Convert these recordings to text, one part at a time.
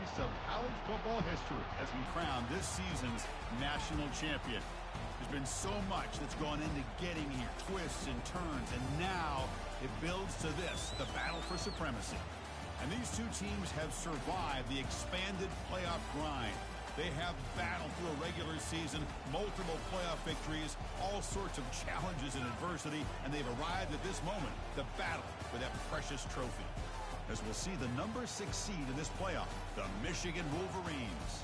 piece of college football history has been crowned this season's national champion. There's been so much that's gone into getting here, twists and turns, and now it builds to this, the battle for supremacy. And these two teams have survived the expanded playoff grind. They have battled through a regular season, multiple playoff victories, all sorts of challenges and adversity, and they've arrived at this moment, the battle for that precious trophy. As we'll see the number 6 seed in this playoff, the Michigan Wolverines,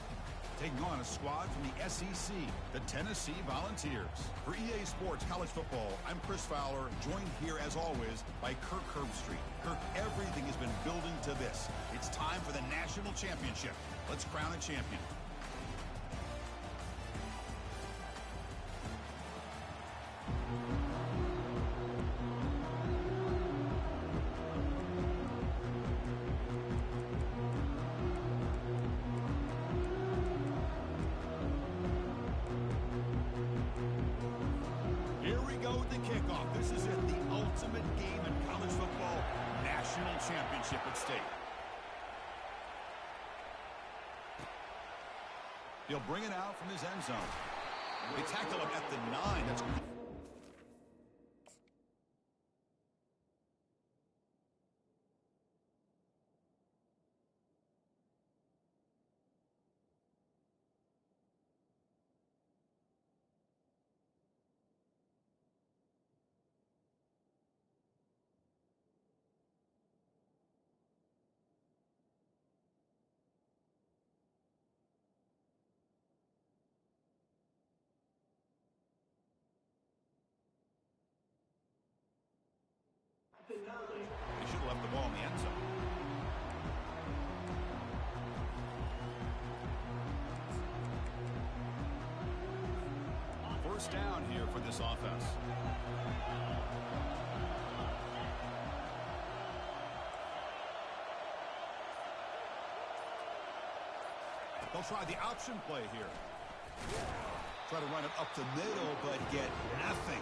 taking on a squad from the SEC, the Tennessee Volunteers. For EA Sports College Football, I'm Chris Fowler, joined here as always by Kirk Herbstreit. Kirk, everything has been building to this. It's time for the national championship. Let's crown a champion. Kickoff. This is it, the ultimate game in college football, national championship at stake. He'll bring it out from his end zone. They tackle him at the 9. That's He should have left the ball in the end zone. First down here for this offense. They'll try the option play here. Try to run it up the middle, but get nothing.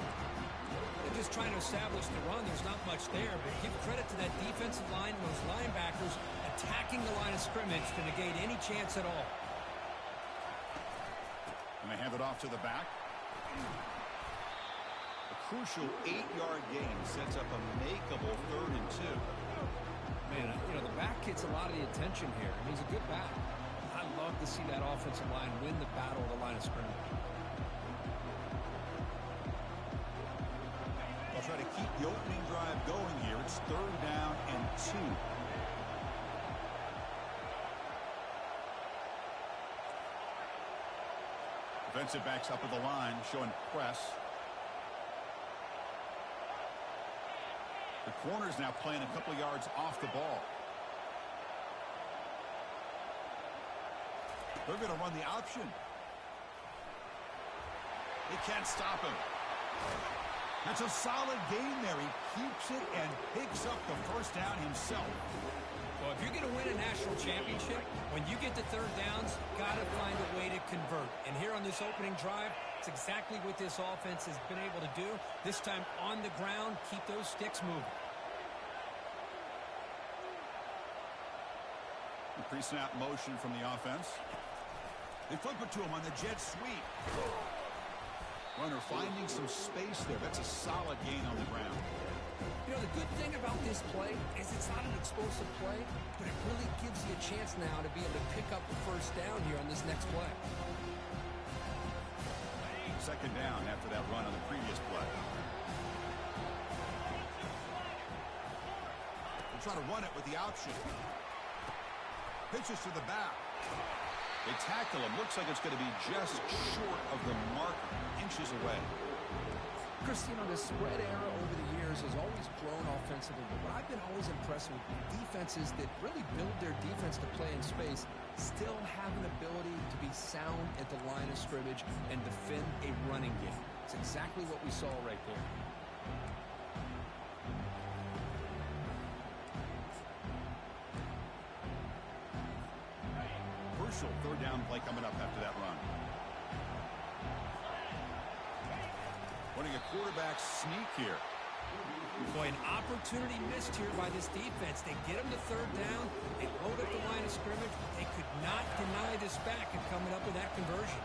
They're just trying to establish the run. There's not much there, but give credit to that defensive line and those linebackers attacking the line of scrimmage to negate any chance at all. And they hand it off to the back. A crucial 8-yard gain sets up a makeable 3rd and 2. Man, you know, the back gets a lot of the attention here, and he's a good back. I love to see that offensive line win the battle of the line of scrimmage. They'll try to keep the opening drive going here. It's 3rd down and 2. Defensive backs up at the line, showing press. The corner's now playing a couple yards off the ball. They're going to run the option. They can't stop him. That's a solid gain there. He keeps it and picks up the first down himself. Well, if you're going to win a national championship, when you get to 3rd downs, got to find a way to convert. And here on this opening drive, it's exactly what this offense has been able to do. This time on the ground, keep those sticks moving. Pre-snap motion from the offense. They flip it to him on the jet sweep. Runner finding some space there. That's a solid gain on the ground. You know, the good thing about this play is it's not an explosive play, but it really gives you a chance now to be able to pick up the first down here on this next play. 2nd down after that run on the previous play. They'll try to run it with the option. Pitches to the back. They tackle him. Looks like it's going to be just short of the marker, inches away. Chris, you know, the spread era over the years has always grown offensively, but what I've been always impressed with defenses that really build their defense to play in space still have an ability to be sound at the line of scrimmage and defend a running game. It's exactly what we saw right there. Crucial 3rd down play coming up after that run. Running a quarterback sneak here. Boy, an opportunity missed here by this defense. They get them to third down. They load up the line of scrimmage. They could not deny this back and coming up with that conversion.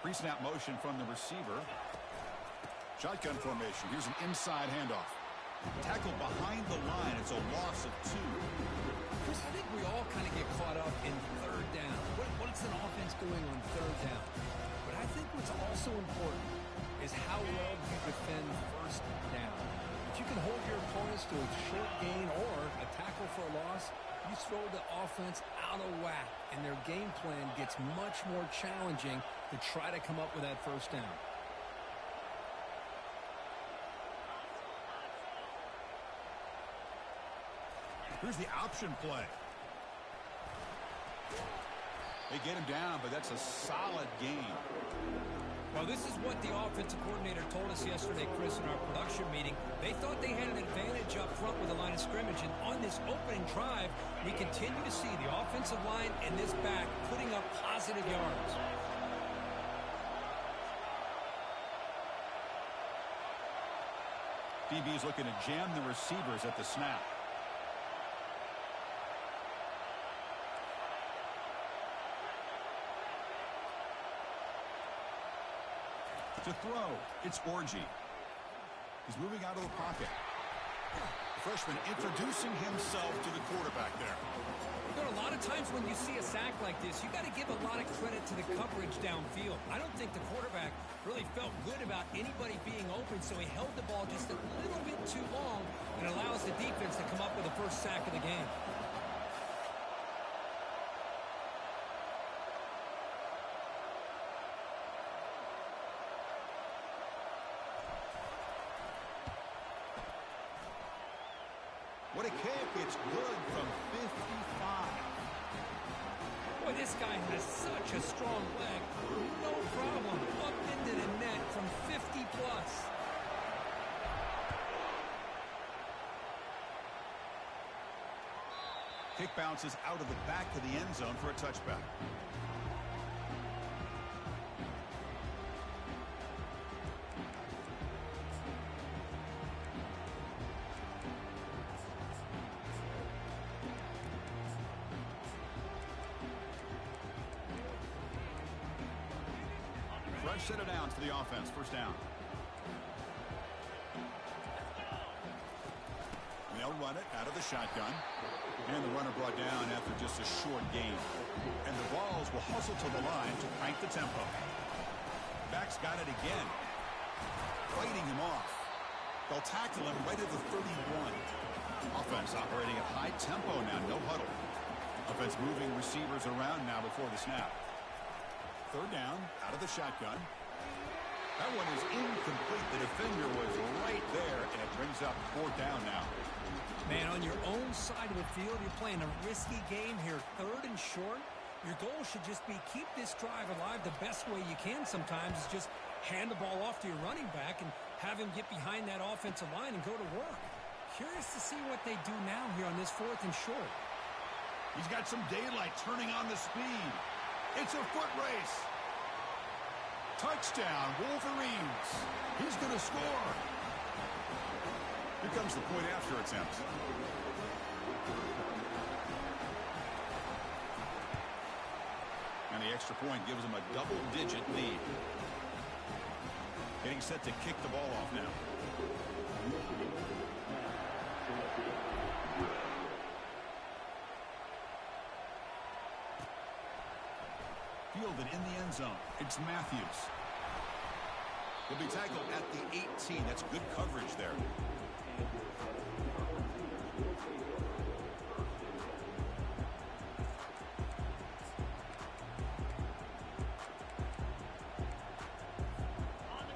Pre-snap motion from the receiver. Shotgun formation. Here's an inside handoff. Tackled behind the line. It's a loss of 2. Chris, I think we all kind of get caught up in third down. What's an offense doing on third down? But I think what's also important is how well you defend first down. If you can hold your opponents to a short gain or a tackle for a loss, you throw the offense out of whack, and their game plan gets much more challenging to try to come up with that first down. Here's the option play. They get him down, but that's a solid gain. Well, this is what the offensive coordinator told us yesterday, Chris, in our production meeting. They thought they had an advantage up front with the line of scrimmage, and on this opening drive, we continue to see the offensive line and this back putting up positive yards. DB's looking to jam the receivers at the snap. To throw, it's Orgy. He's moving out of the pocket. Freshman introducing himself to the quarterback there. There are a lot of times when you see a sack like this, you got to give a lot of credit to the coverage downfield. I don't think the quarterback really felt good about anybody being open, so he held the ball just a little bit too long and allows the defense to come up with the first sack of the game. What a kick. It's good from 55. Boy, this guy has such a strong leg. No problem. Up into the net from 50 plus. Kick bounces out of the back of the end zone for a touchback. Fresh set of downs for the offense. First down. They'll run it out of the shotgun. And the runner brought down after just a short gain. And the Vols will hustle to the line to crank the tempo. Back's got it again. Fighting him off. They'll tackle him right at the 31. Offense operating at high tempo now. No huddle. Offense moving receivers around now before the snap. Third down, out of the shotgun. That one is incomplete. The defender was right there, and it brings up fourth down now. Man, on your own side of the field, you're playing a risky game here. Third and short. Your goal should just be keep this drive alive the best way you can sometimes is just hand the ball off to your running back and have him get behind that offensive line and go to work. Curious to see what they do now here on this fourth and short. He's got some daylight turning on the speed. It's a foot race. Touchdown, Wolverines. He's going to score. Here comes the point after attempt. And the extra point gives him a double-digit lead. Getting set to kick the ball off now. Fielded in the end zone. It's Matthews. He'll be tackled at the 18. That's good coverage there.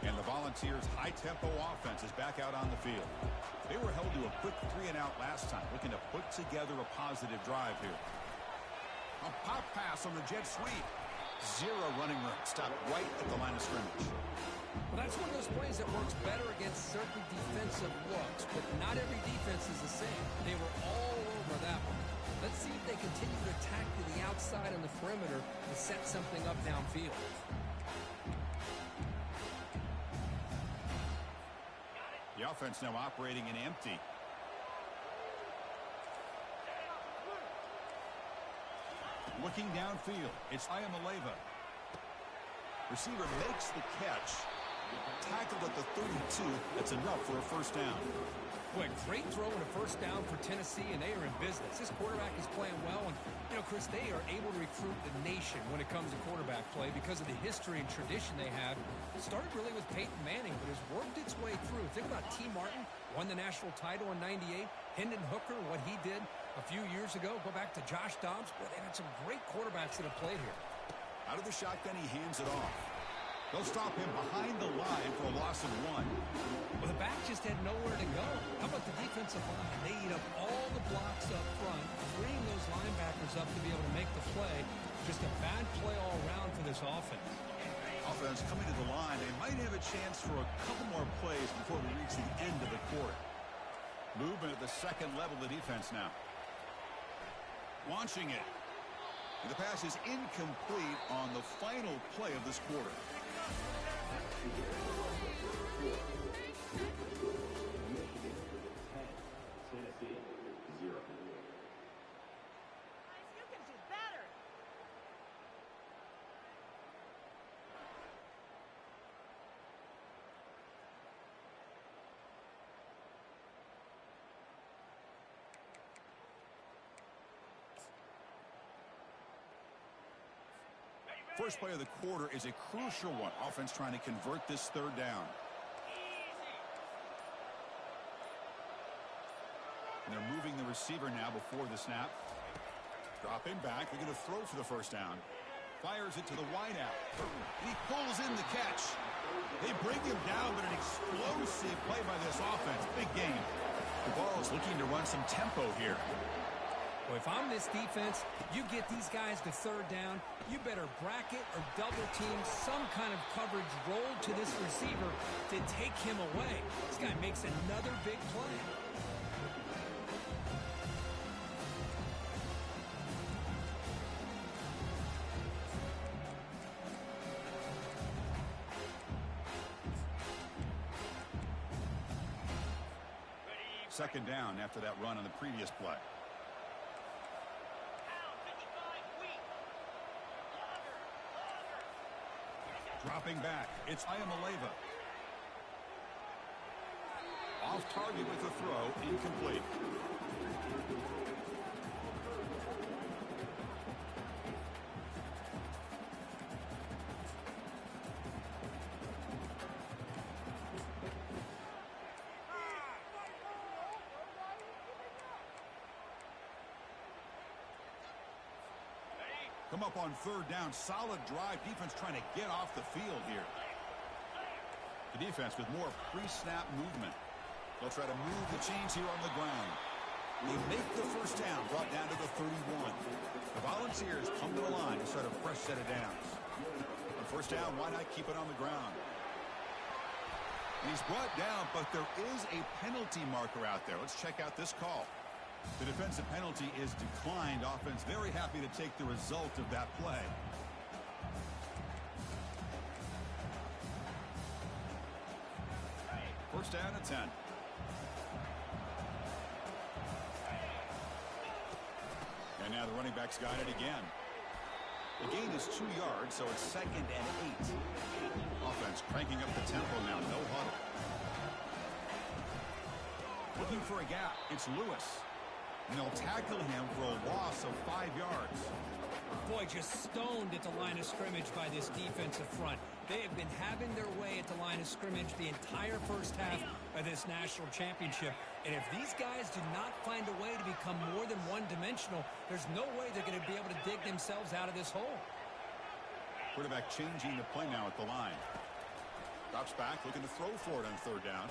And the Volunteers' high-tempo offense is back out on the field. They were held to a quick 3-and-out last time, looking to put together a positive drive here. A pop pass on the jet sweep. Zero running room. Stop right at the line of scrimmage. Well, that's one of those plays that works better against certain defensive looks, but not every defense is the same. They were all over that one. set something up downfield. The offense now operating in empty. Looking downfield, it's Ayamaleva. Receiver makes the catch. Tackled at the 32. That's enough for a first down. Boy, great throw and a first down for Tennessee, and they are in business. This quarterback is playing well, and, you know, Chris, they are able to recruit the nation when it comes to quarterback play because of the history and tradition they have. It started really with Peyton Manning, but has worked its way through. Think about T. Martin, won the national title in '98. Hendon Hooker, what he did a few years ago. Go back to Josh Dobbs. Boy, they've had some great quarterbacks that have played here. Out of the shotgun, he hands it off. They'll stop him behind the line for a loss of 1. Well, the back just had nowhere to go. How about the defensive line? They eat up all the blocks up front, freeing those linebackers up to be able to make the play. Just a bad play all around for this offense. Offense coming to the line. They might have a chance for a couple more plays before we reach the end of the quarter. Movement at the second level of the defense now. Launching it. And the pass is incomplete on the final play of this quarter. First play of the quarter is a crucial one. Offense trying to convert this third down. And they're moving the receiver now before the snap. Dropping back. They're going to throw for the first down. Fires it to the wideout. He pulls in the catch. They bring him down, but an explosive play by this offense. Big game. The ball's looking to run some tempo here. Well, if I'm this defense, you get these guys to third down, you better bracket or double team some kind of coverage roll to this receiver to take him away. This guy makes another big play. Second down after that run on the previous play. Dropping back, it's Ayamaleva. Off target with the throw, incomplete. Come up on third down. Solid drive. Defense trying to get off the field here. The defense with more pre-snap movement. They'll try to move the chains here on the ground. They make the first down, brought down to the 31. The Volunteers come to the line to start a fresh set of downs. On first down, why not keep it on the ground? And he's brought down, but there is a penalty marker out there. Let's check out this call. The defensive penalty is declined. Offense very happy to take the result of that play. First down at 10. And now the running back's got it again. The gain is 2 yards, so it's 2nd and 8. Offense cranking up the tempo now. No huddle. Looking for a gap. It's Lewis. And they'll tackle him for a loss of 5 yards. Boy, just stoned at the line of scrimmage by this defensive front. They have been having their way at the line of scrimmage the entire first half of this national championship. And if these guys do not find a way to become more than one-dimensional, there's no way they're going to be able to dig themselves out of this hole. Quarterback changing the play now at the line. Drops back, looking to throw for it on third down.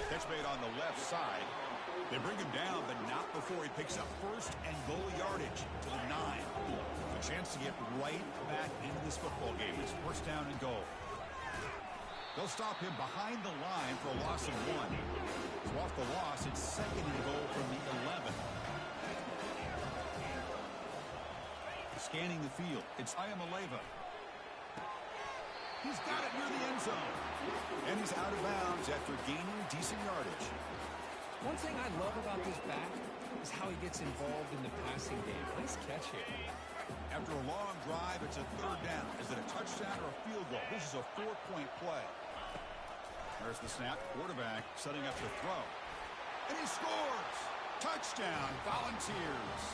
Catch made on the left side. They bring him down, but not before he picks up first and goal yardage to the 9. A chance to get right back into this football game. It's first down and goal. They'll stop him behind the line for a loss of 1. So off the loss, it's 2nd and goal from the 11. Scanning the field, it's Ayamaleva. He's got it near the end zone. And he's out of bounds after gaining decent yardage. One thing I love about this back is how he gets involved in the passing game. Nice catch here. After a long drive, it's a third down. Is it a touchdown or a field goal? This is a 4-point play. There's the snap. Quarterback setting up to throw. And he scores! Touchdown, Volunteers.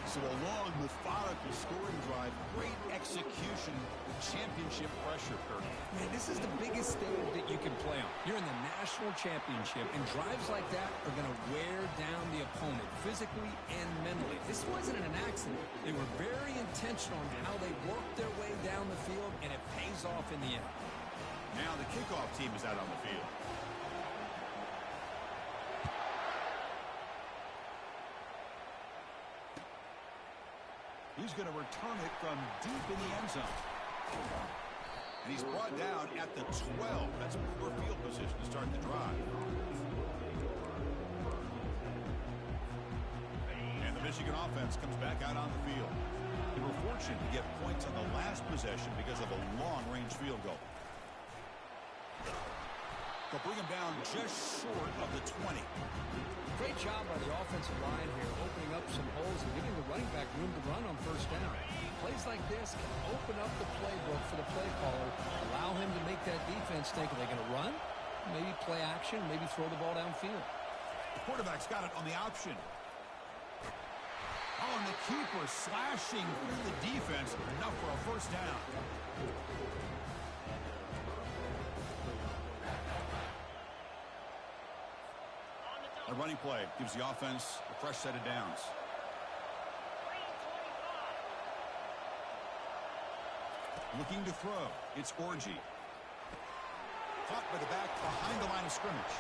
So a long, methodical scoring drive. Great execution with championship pressure, Kirk. Man, this is the biggest stage that you can play on. You're in the national championship, and drives like that are going to wear down the opponent physically and mentally. This wasn't an accident. They were very intentional on how they worked their way down the field, and it pays off in the end. Now the kickoff team is out on the field. He's going to return it from deep in the end zone. And he's brought down at the 12. That's poor field position to start the drive. And the Michigan offense comes back out on the field. They were fortunate to get points on the last possession because of a long-range field goal. They'll bring him down just short of the 20. Great job by the offensive line here, opening up some holes and giving the running back room to run on first down. Plays like this can open up the playbook for the play caller, allow him to make that defense think, are they going to run? Maybe play action, maybe throw the ball downfield. The quarterback's got it on the option. Oh, and the keeper slashing through the defense, enough for a first down. A running play gives the offense a fresh set of downs. Looking to throw. It's Orji. Caught by the back behind the line of scrimmage.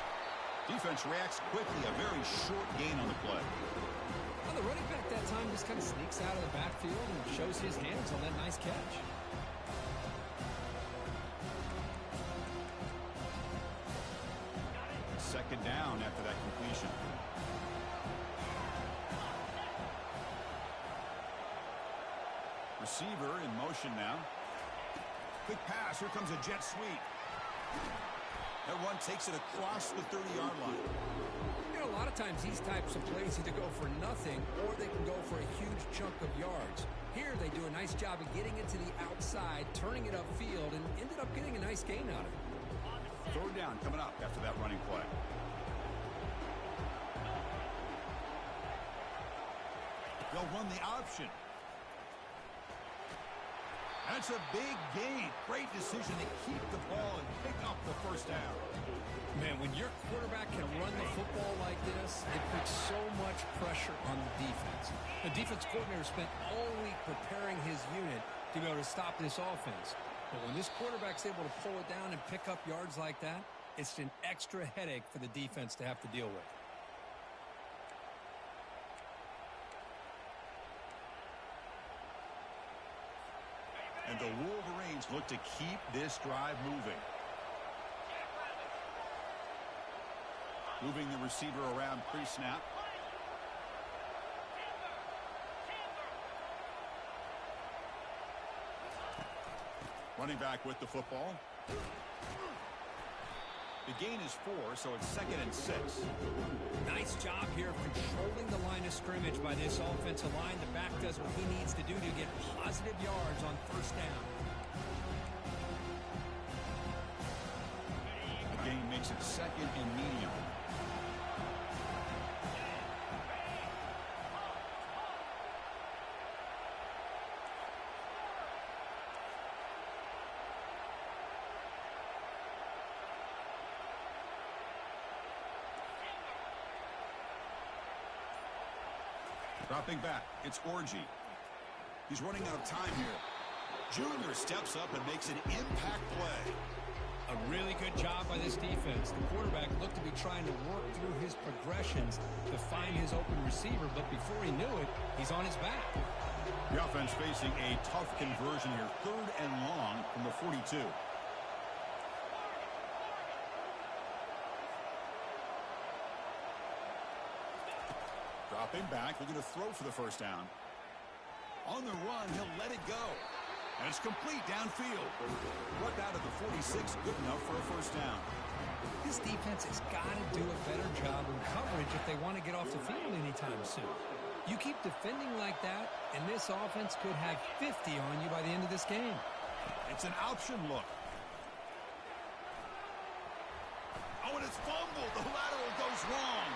Defense reacts quickly. A very short gain on the play. Well, the running back that time just kind of sneaks out of the backfield and shows his hands on that nice catch. Second down after that completion. Receiver in motion now. Quick pass. Here comes a jet sweep. That one takes it across the 30-yard line. You know, a lot of times these types of plays either go for nothing or they can go for a huge chunk of yards. Here they do a nice job of getting it to the outside, turning it upfield, and ended up getting a nice gain out of it. Third down coming up after that running play. They'll run the option. That's a big gain. Great decision to keep the ball and pick up the first down. Man, when your quarterback can run the football like this, it puts so much pressure on the defense. The defense coordinator spent all week preparing his unit to be able to stop this offense. But when this quarterback's able to pull it down and pick up yards like that, it's an extra headache for the defense to have to deal with. And the Wolverines look to keep this drive moving. Moving the receiver around pre-snap. Running back with the football. The gain is 4, so it's 2nd and 6. Nice job here of controlling the line of scrimmage by this offensive line. The back does what he needs to do to get positive yards on first down. The gain makes it 2nd and medium. Dropping back, it's Orji. He's running out of time here. Junior steps up and makes an impact play. A really good job by this defense. The quarterback looked to be trying to work through his progressions to find his open receiver, but before he knew it, he's on his back. The offense facing a tough conversion here. 3rd and long from the 42. Dropping back, looking to throw for the first down. On the run, he'll let it go. And it's complete downfield. Brought down to the 46, good enough for a first down. This defense has got to do a better job in coverage if they want to get off the field anytime soon. You keep defending like that, and this offense could have 50 on you by the end of this game. It's an option look. Oh, and it's fumbled. The lateral goes wrong.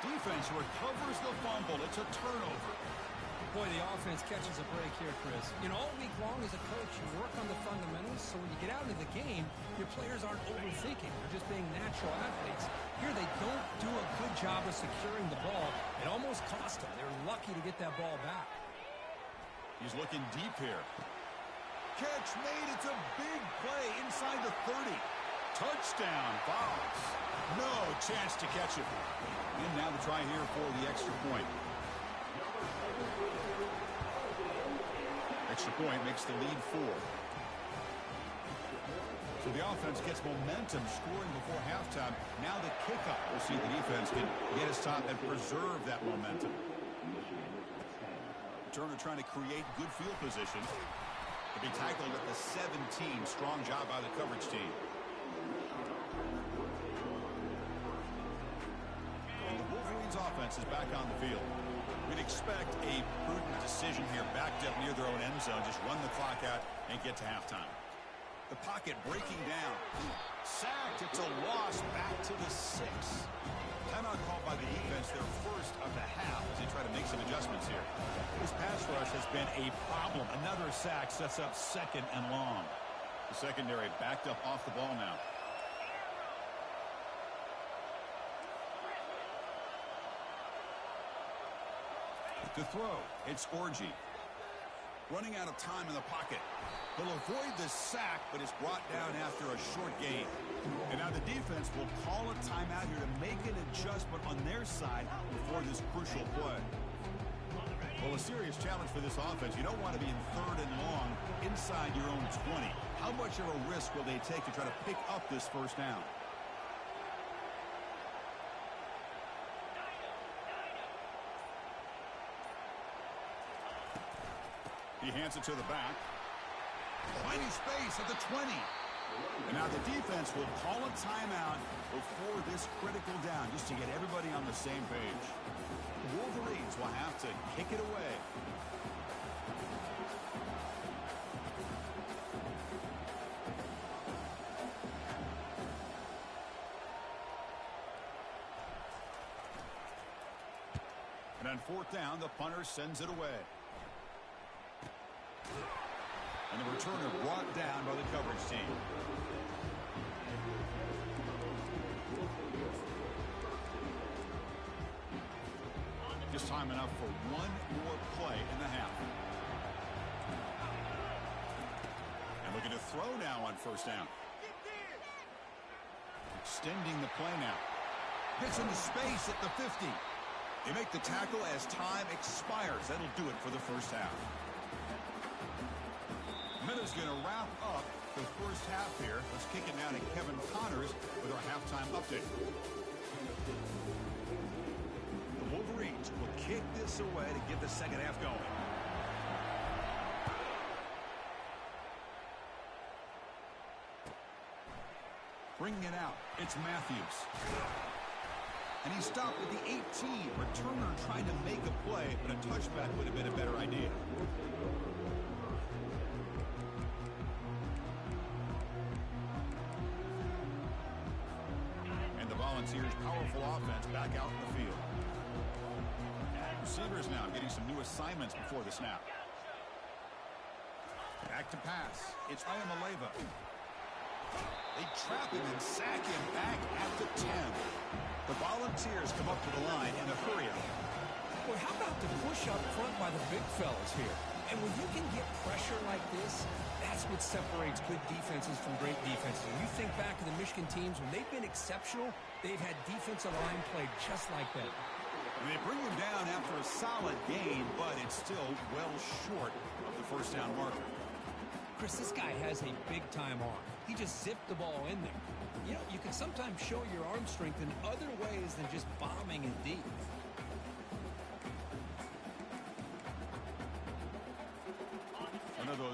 Defense recovers the fumble. It's a turnover. Boy, the offense catches a break here, Chris. You know, all week long as a coach, you work on the fundamentals, so when you get out into the game, your players aren't overthinking. They're just being natural athletes. Here, they don't do a good job of securing the ball. It almost cost them. They're lucky to get that ball back. He's looking deep here. Catch made. It's a big play inside the 30. Touchdown, Fox. No chance to catch it. And now the try here for the extra point. Extra point makes the lead 4. So the offense gets momentum scoring before halftime. Now the kickoff. We'll see if the defense can get his top and preserve that momentum. Turner trying to create good field position. To be tackled at the 17. Strong job by the coverage team. And the Wolverines offense is back on the field. We'd expect a prudent decision here, backed up near their own end zone. Just run the clock out and get to halftime. The pocket breaking down. Sacked. It's a loss back to the 6. Timeout called by the defense, their first of the half, as they try to make some adjustments here. This pass rush has been a problem. Another sack sets up 2nd and long. The secondary backed up off the ball now. To throw, it's Orgy. Running out of time in the pocket. He'll avoid the sack, but is brought down after a short gain. And now the defense will call a timeout here to make an adjustment on their side before this crucial play. Well, a serious challenge for this offense. You don't want to be in 3rd and long inside your own 20. How much of a risk will they take to try to pick up this first down? He hands it to the back. Finding space at the 20. And now the defense will call a timeout before this critical down, just to get everybody on the same page. The Wolverines will have to kick it away. And on 4th down, the punter sends it away. And the returner brought down by the coverage team. Just time enough for one more play in the half. And looking to throw now on 1st down. Extending the play now. Hits into space at the 50. They make the tackle as time expires. That'll do it for the first half. Minutes going to wrap up the first half here. Let's kick it now to Kevin Connors with our halftime update. The Wolverines will kick this away to get the second half going. Bringing it out, it's Matthews. And he stopped at the 18. Returner trying to make a play, but a touchback would have been a better idea. Volunteers' powerful offense back out in the field. Receivers now getting some new assignments before the snap. Back to pass. It's Ayamaleva. They trap him and sack him back at the 10. The Volunteers come up to the line in a hurry up. Boy, how about the push up front by the big fellas here? And when you can get pressure like this, that's what separates good defenses from great defenses. When you think back to the Michigan teams, when they've been exceptional, they've had defensive line play just like that. And they bring him down after a solid gain, but it's still well short of the first down marker. Chris, this guy has a big-time arm. He just zipped the ball in there. You know, you can sometimes show your arm strength in other ways than just bombing it deep.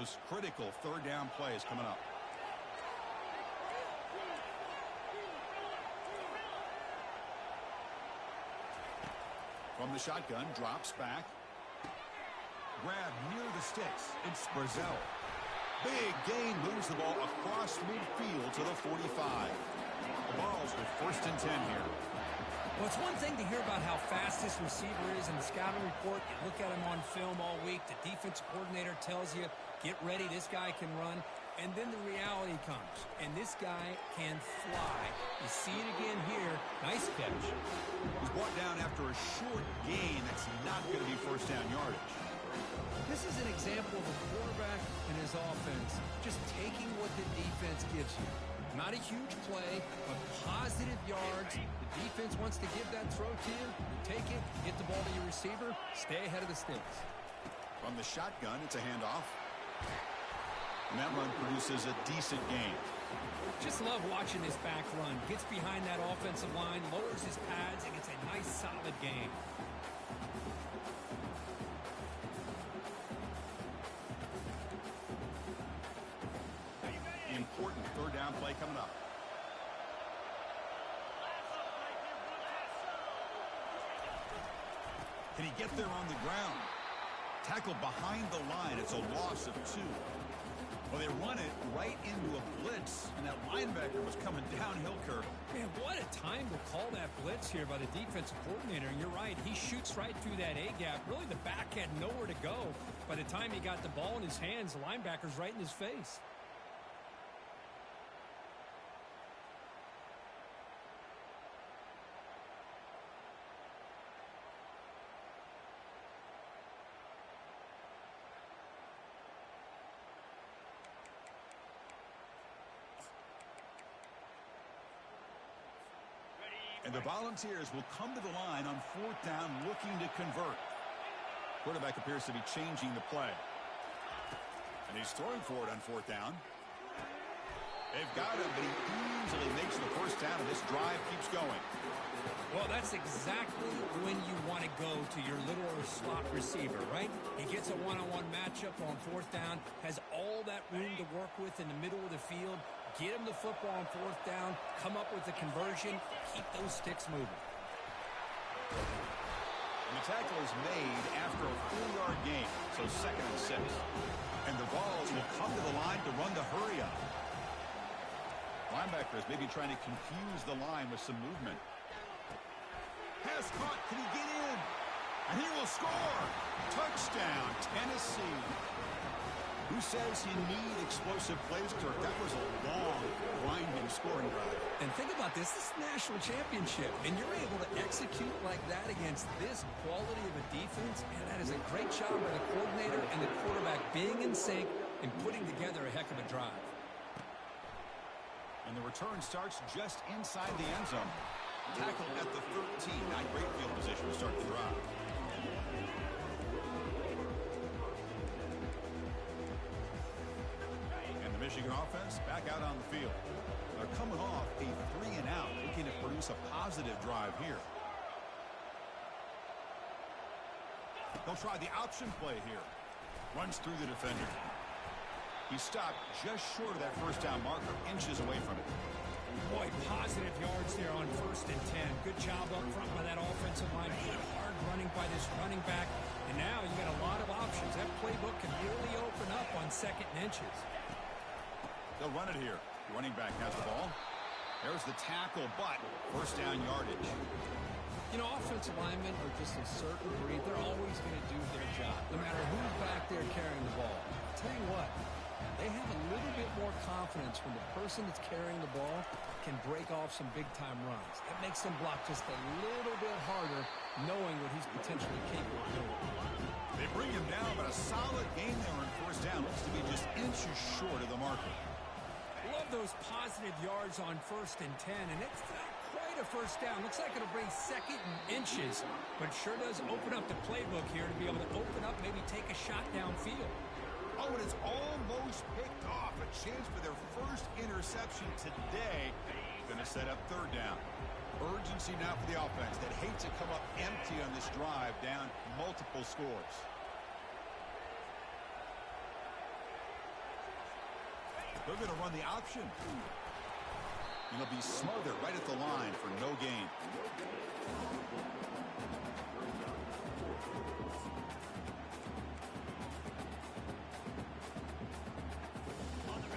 most critical third down plays coming up. From the shotgun, drops back. Grab near the sticks. It's Brazel. Big gain, moves the ball across midfield to the 45. The Balls with 1st and 10 here. Well, it's one thing to hear about how fast this receiver is in the scouting report. You look at him on film all week. The defensive coordinator tells you, get ready, this guy can run. And then the reality comes, and this guy can fly. You see it again here. Nice catch. He's brought down after a short gain. That's not going to be first down yardage. This is an example of a quarterback and his offense just taking what the defense gives you. Not a huge play, but positive yards. The defense wants to give that throw to you. You take it, get the ball to your receiver, stay ahead of the sticks. From the shotgun, it's a handoff. And that run produces a decent gain. Just love watching this back run. Gets behind that offensive line, lowers his pads, and gets a nice, solid gain. Important third down play coming up. Can he get there on the ground? Tackled behind the line. It's a loss of 2. Well, they run it right into a blitz, and that linebacker was coming downhill, Kirk. Man, what a time to call that blitz here by the defensive coordinator. And you're right, he shoots right through that A-gap. Really, the back had nowhere to go. By the time he got the ball in his hands, the linebacker's right in his face. And the Volunteers will come to the line on 4th down looking to convert. Quarterback appears to be changing the play. And he's throwing for it on 4th down. They've got him, but he easily makes the first down, and this drive keeps going. Well, that's exactly when you want to go to your little slot receiver, right? He gets a one-on-one matchup on 4th down, has all that room to work with in the middle of the field. Get him the football on 4th down, come up with the conversion, keep those sticks moving. And the tackle is made after a 4-yard gain, so 2nd and 6. And the Vols will come to the line to run the hurry up. Linebackers maybe trying to confuse the line with some movement. Pass caught. Can he get in? And he will score. Touchdown, Tennessee. Who says you need explosive plays, Kirk? That was a long, grinding scoring drive. And think about this. This is a national championship, and you're able to execute like that against this quality of a defense, and that is a great job by the coordinator and the quarterback being in sync and putting together a heck of a drive. And the return starts just inside the end zone. Tackled at the 13. Not great field position to start the drive. And the Michigan offense back out on the field. They're coming off a 3-and-out, looking to produce a positive drive here. They'll try the option play here. Runs through the defender. He stopped just short of that first down marker, inches away from it. Boy, positive yards there on 1st and 10. Good job up front by that offensive line. Good hard running by this running back. And now you got a lot of options. That playbook can really open up on 2nd and inches. They'll run it here. The running back has the ball. There's the tackle, but first down yardage. You know, offensive linemen are just a certain breed. They're always going to do their job, no matter who's back there carrying the ball. I'll tell you what, they have a little bit more confidence when the person that's carrying the ball can break off some big-time runs. It makes them block just a little bit harder, knowing what he's potentially capable of doing. They bring him down, but a solid gain there on first down. Looks to be just inches short of the marker. Love those positive yards on 1st and 10, and it's not quite a first down. Looks like it'll bring 2nd and inches, but sure does open up the playbook here to be able to open up, maybe take a shot downfield. Oh, and it's almost picked off. A chance for their first interception today. Going to set up 3rd down. Urgency now for the offense that hates to come up empty on this drive, down multiple scores. They're going to run the option. And it'll be smothered right at the line for no gain.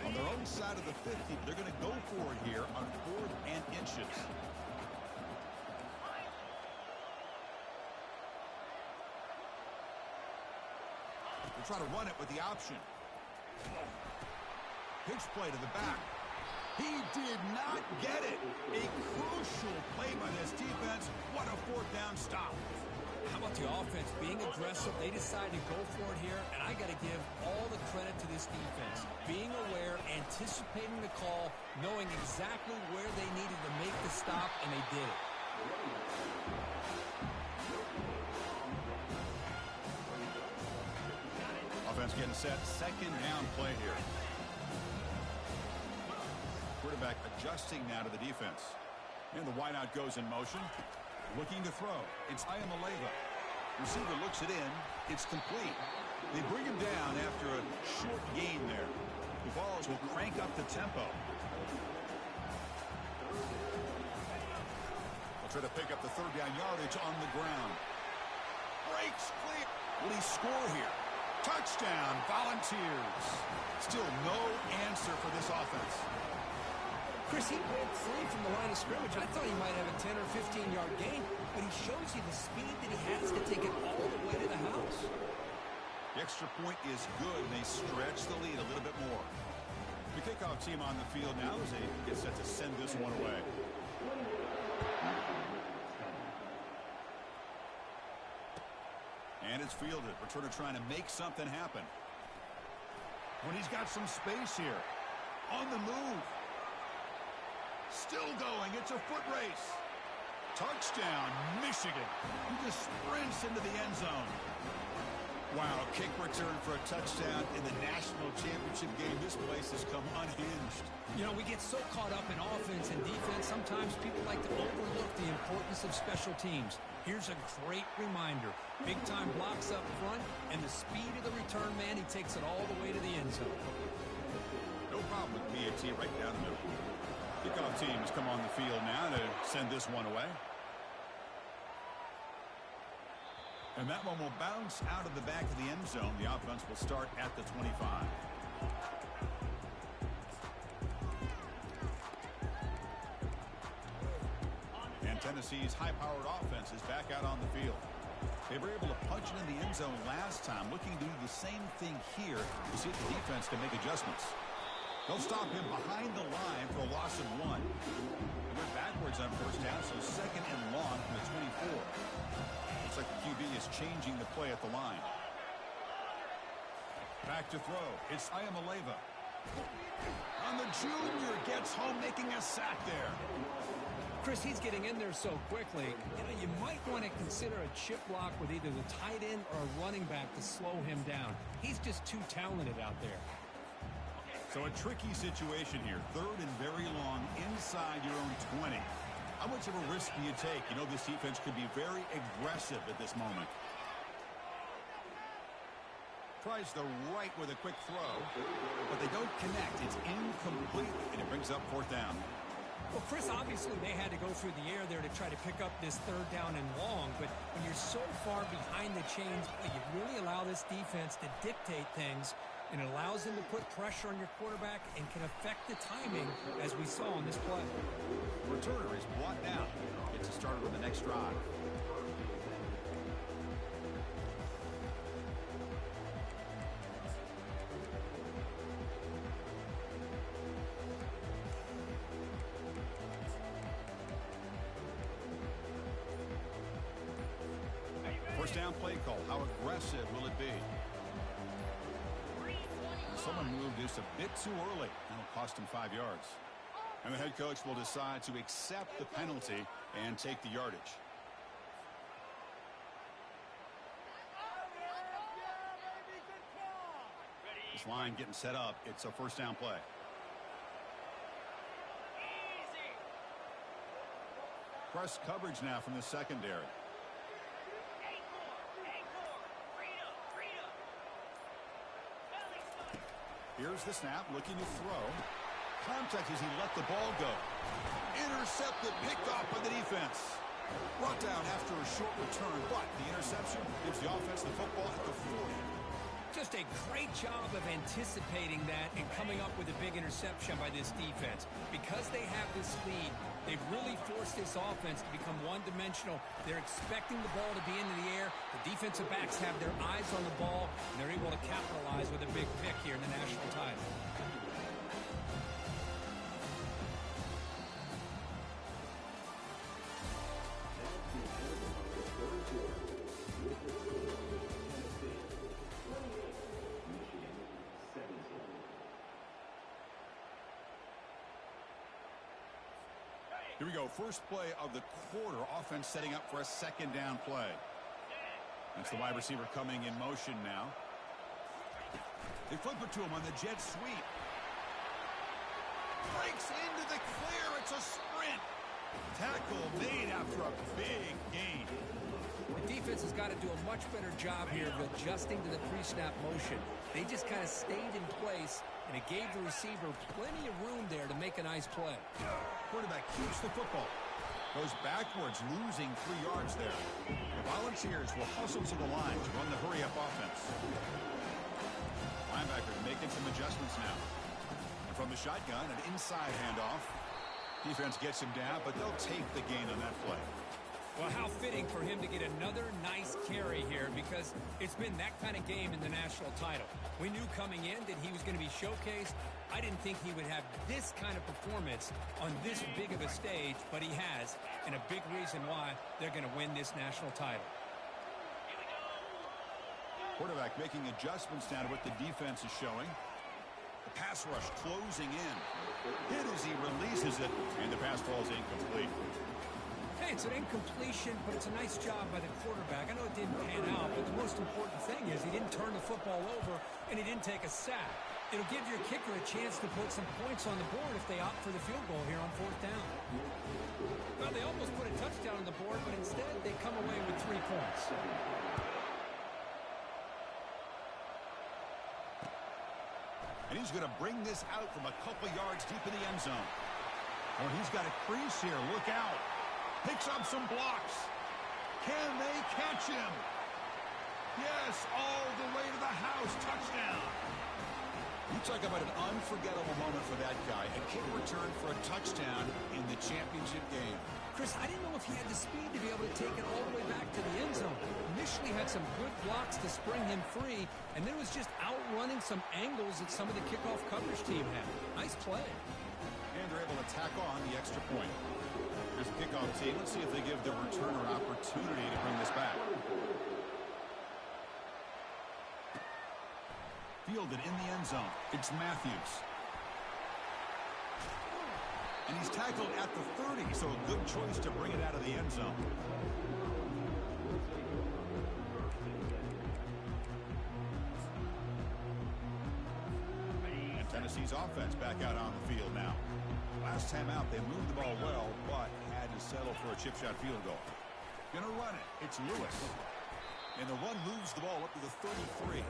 On their own side of the 50, they're going to go for it here on 4th and inches. They'll try to run it with the option. Pitch play to the back. He did not get it. A crucial play by this defense. What a 4th down stop. How about the offense being aggressive? They decided to go for it here, and I got to give all the credit to this defense. Being aware, anticipating the call, knowing exactly where they needed to make the stop, and they did it. Offense getting set. 2nd down play here. Quarterback adjusting now to the defense. And the wideout goes in motion. Looking to throw. It's Ayamaleva. Receiver looks it in. It's complete. They bring him down after a short gain there. The Vols will crank up the tempo. They'll try to pick up the 3rd down yardage on the ground. Breaks clear. Will he score here? Touchdown, Volunteers. Still no answer for this offense. Chris, he broke free from the line of scrimmage. I thought he might have a 10 or 15-yard gain, but he shows you the speed that he has to take it all the way to the house. The extra point is good, and they stretch the lead a little bit more. The kickoff team on the field now as they get set to send this one away. And it's fielded. Returner trying to make something happen. When he's got some space here. On the move. Still going. It's a foot race. Touchdown, Michigan. He just sprints into the end zone. Wow, kick return for a touchdown in the national championship game. This place has come unhinged. You know, we get so caught up in offense and defense, sometimes people like to overlook the importance of special teams. Here's a great reminder. Big-time blocks up front, and the speed of the return man, he takes it all the way to the end zone. No problem with BAT right down the middle. Kickoff teams come on the field now to send this one away. And that one will bounce out of the back of the end zone. The offense will start at the 25. And Tennessee's high-powered offense is back out on the field. They were able to punch it in the end zone last time, looking to do the same thing here to see if the defense can make adjustments. They'll stop him behind the line for a loss of 1. They went backwards on 1st down, so 2nd and long from the 24. Looks like the QB is changing the play at the line. Back to throw. It's Ayamaleva. On the junior, gets home, making a sack there. Chris, he's getting in there so quickly. You know, you might want to consider a chip block with either the tight end or a running back to slow him down. He's just too talented out there. So a tricky situation here. 3rd and very long inside your own 20. How much of a risk do you take? You know this defense could be very aggressive at this moment. Tries the right with a quick throw, but they don't connect. It's incomplete, and it brings up 4th down. Well, Chris, obviously they had to go through the air there to try to pick up this 3rd down and long, but when you're so far behind the chains, you really allow this defense to dictate things, and it allows them to put pressure on your quarterback and can affect the timing, as we saw on this play. Returner is brought down. Gets it started on the next drive. First down play call. How aggressive will it be? Someone moved this a bit too early. That'll cost him 5 yards. And the head coach will decide to accept the penalty and take the yardage. This line getting set up. It's a 1st down play. Press coverage now from the secondary. Here's the snap, looking to throw. Contact as he let the ball go. Intercepted, picked off by the defense. Brought down after a short return, but the interception gives the offense the football at the 40. Just a great job of anticipating that and coming up with a big interception by this defense. Because they have this lead, they've really forced this offense to become one-dimensional. They're expecting the ball to be into the air. The defensive backs have their eyes on the ball, and they're able to capitalize with a big pick here in the national title. Here we go. First play of the quarter. Offense setting up for a second down play. That's the wide receiver coming in motion now. They flip it to him on the jet sweep. Breaks into the clear. It's a sprint. Tackle made after a big gain. The defense has got to do a much better job here of adjusting to the pre-snap motion. They just kind of stayed in place, and it gave the receiver plenty of room there to make a nice play. Quarterback keeps the football. Goes backwards, losing 3 yards there. The Volunteers will hustle to the line to run the hurry-up offense. Linebackers making some adjustments now. And from the shotgun, an inside handoff. Defense gets him down, but they'll take the gain on that play. Well, how fitting for him to get another nice carry here, because it's been that kind of game in the national title. We knew coming in that he was going to be showcased. I didn't think he would have this kind of performance on this big of a stage, but he has, and a big reason why they're going to win this national title. Quarterback making adjustments down to what the defense is showing. The pass rush closing in. Hit as he releases it, and the pass falls incomplete. Hey, it's an incompletion, but it's a nice job by the quarterback. I know it didn't pan out, but the most important thing is he didn't turn the football over, and he didn't take a sack. It'll give your kicker a chance to put some points on the board if they opt for the field goal here on 4th down. Well, they almost put a touchdown on the board, but instead they come away with 3 points. And he's going to bring this out from a couple yards deep in the end zone. Oh, he's got a crease here. Look out. Picks up some blocks. Can they catch him? Yes, all the way to the house. Touchdown. You talk about an unforgettable moment for that guy. A kick return for a touchdown in the championship game. Chris, I didn't know if he had the speed to be able to take it all the way back to the end zone. Initially had some good blocks to spring him free, and then was just outrunning some angles that some of the kickoff coverage team had. Nice play. And they're able to tack on the extra point. Here's the kickoff team. Let's see if they give the returner opportunity to bring this back. Fielded in the end zone. It's Matthews. And he's tackled at the 30, so a good choice to bring it out of the end zone. And Tennessee's offense back out on the field now. Last time out, they moved the ball well, but had to settle for a chip shot field goal. Gonna run it. It's Lewis. And the run moves the ball up to the 33.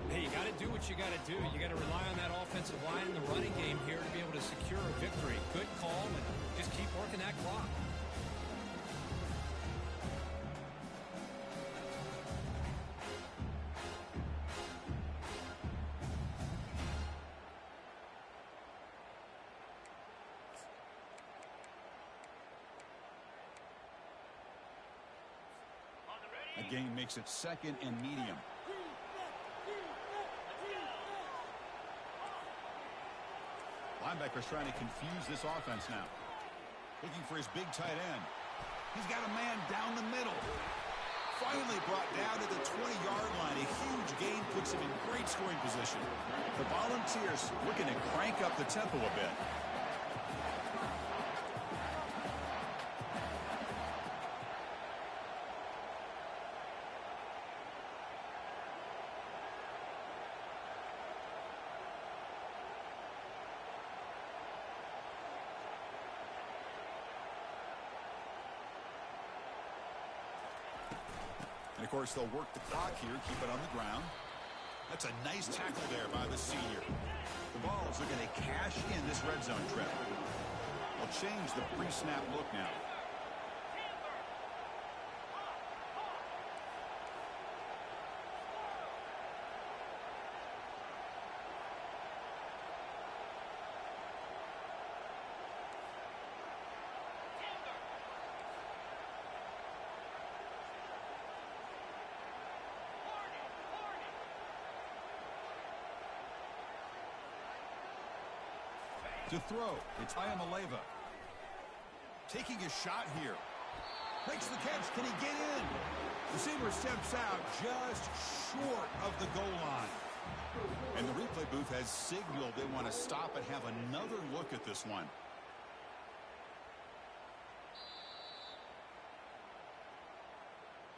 Hey, you got to do what you got to do. You got to rely on that offensive line in the running game here to be able to secure a victory. Good call, and just keep working that clock. The game makes it 2nd and medium. Linebacker's trying to confuse this offense now. Looking for his big tight end. He's got a man down the middle. Finally brought down to the 20-yard line. A huge gain puts him in great scoring position. The Volunteers looking to crank up the tempo a bit. And, of course, they'll work the clock here, keep it on the ground. That's a nice tackle there by the senior. The Vols are going to cash in this red zone trip. They'll change the pre-snap look now. To throw, it's Ayamaleva. Taking a shot here. Makes the catch. Can he get in? Receiver steps out just short of the goal line. And the replay booth has signaled they want to stop and have another look at this one.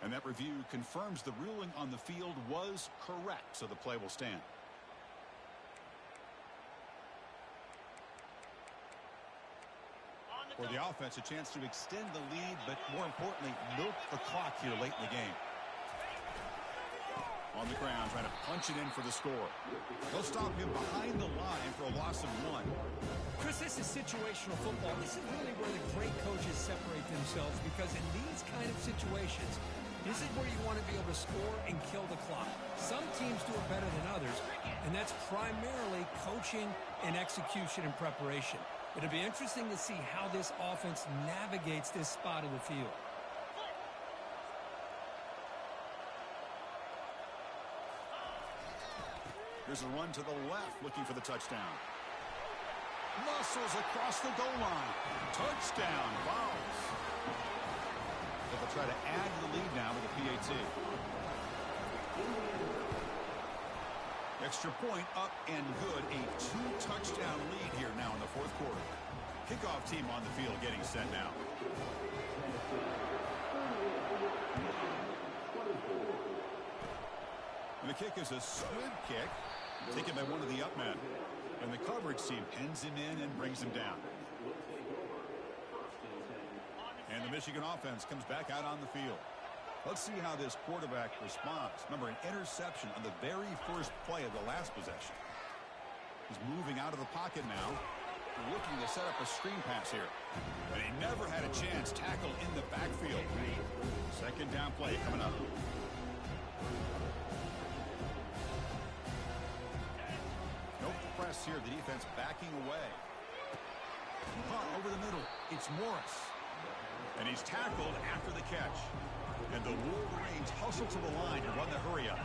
And that review confirms the ruling on the field was correct, so the play will stand. For the offense, a chance to extend the lead, but more importantly, milk the clock here late in the game. On the ground, trying to punch it in for the score. They'll stop him behind the line for a loss of 1. Chris, this is situational football. This is really where the great coaches separate themselves, because in these kind of situations, this is where you want to be able to score and kill the clock. Some teams do it better than others, and that's primarily coaching and execution and preparation. It'll be interesting to see how this offense navigates this spot of the field. Here's a run to the left, looking for the touchdown. Muscles across the goal line. Touchdown, Vols. They'll try to add to the lead now with a PAT. Extra point up and good. A 2-touchdown lead here now in the fourth quarter. Kickoff team on the field getting set now. And the kick is a squib kick, taken by one of the up men. And the coverage team pins him in and brings him down. And the Michigan offense comes back out on the field. Let's see how this quarterback responds. Remember, an interception on the very first play of the last possession. He's moving out of the pocket now, looking to set up a screen pass here. And he never had a chance tackled in the backfield. Second down play coming up. No press here. The defense backing away. Caught over the middle. It's Morris. And he's tackled after the catch. And the Wolverines hustle to the line to run the hurry up.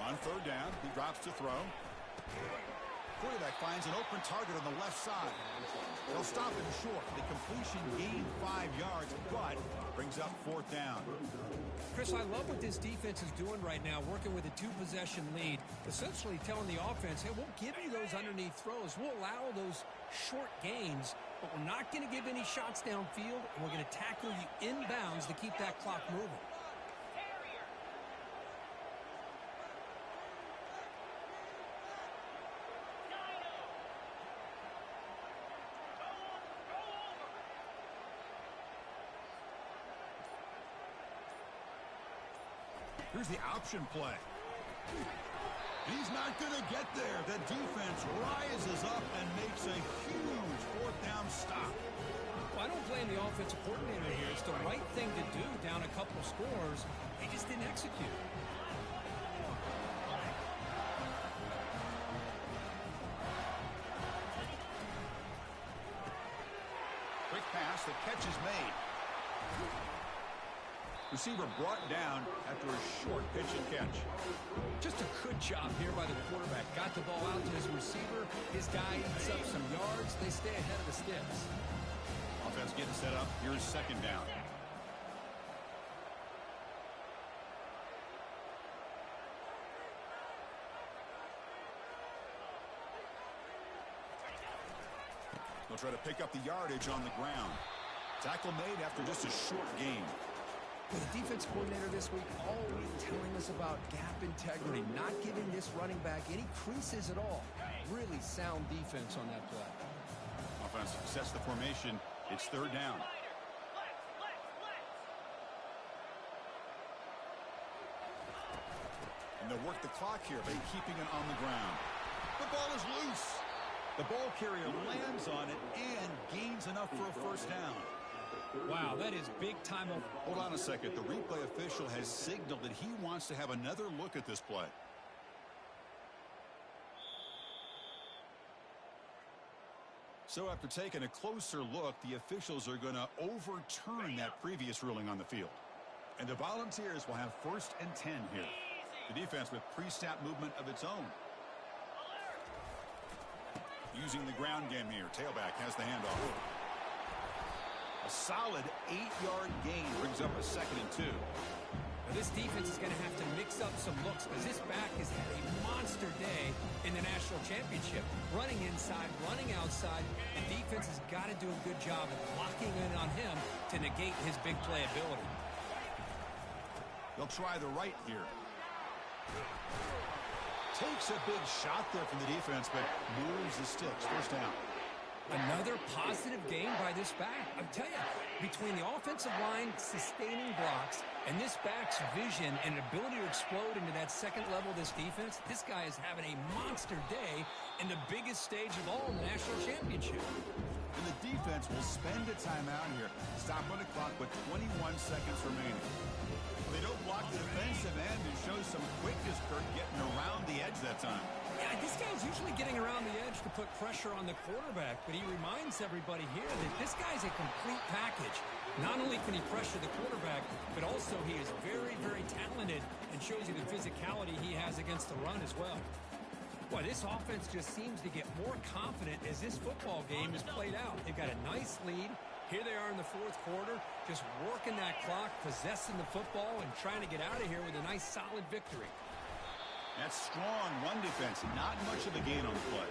On third down, he drops to throw. Quarterback finds an open target on the left side. They'll stop him short. The completion gained 5 yards, but brings up fourth down. Chris, I love what this defense is doing right now, working with a 2-possession lead, essentially telling the offense, hey, we'll give you those underneath throws. We'll allow those short gains, but we're not going to give any shots downfield, and we're going to tackle you inbounds to keep that clock moving. Here's the option play. He's not going to get there. The defense rises up and makes a huge fourth down stop. Well, I don't blame the offensive coordinator here. It's the right thing to do down a couple scores. They just didn't execute. Quick pass. The catch is made. Receiver brought down after a short pitch and catch. Just a good job here by the quarterback. Got the ball out to his receiver. His guy eats up some yards. They stay ahead of the sticks. Offense getting set up. Here's second down. They'll try to pick up the yardage on the ground. Tackle made after just a short gain. The defense coordinator this week always telling us about gap integrity, not giving this running back any creases at all. Really sound defense on that play. Offense sets the formation. It's third down. And they'll work the clock here by keeping it on the ground. The ball is loose. The ball carrier lands on it and gains enough for a first down. Wow, that is big time. Hold on a second. The replay official has signaled that he wants to have another look at this play. So after taking a closer look, the officials are going to overturn that previous ruling on the field. And the Volunteers will have 1st and 10 here. The defense with pre-snap movement of its own. Using the ground game here. Tailback has the handoff. A solid 8-yard gain brings up a 2nd and 2. Now this defense is going to have to mix up some looks because this back has had a monster day in the national championship. Running inside, running outside. The defense has got to do a good job of locking in on him to negate his big play ability. They'll try the right here. Takes a big shot there from the defense, but moves the sticks. First down. Another positive gain by this back. I tell you, between the offensive line sustaining blocks and this back's vision and ability to explode into that second level of this defense, this guy is having a monster day in the biggest stage of all in the national championship. And the defense will spend a timeout here. Stop on the clock with 21 seconds remaining. They don't block the defensive end and show some quickness, Kurt, getting around the edge that time. Yeah, this guy's usually getting around the edge to put pressure on the quarterback, but he reminds everybody here that this guy's a complete package. Not only can he pressure the quarterback, but also he is very, very talented and shows you the physicality he has against the run as well. Boy, this offense just seems to get more confident as this football game is played out. They've got a nice lead. Here they are in the 4th quarter, just working that clock, possessing the football, and trying to get out of here with a nice, solid victory. That's strong run defense. Not much of a gain on the play.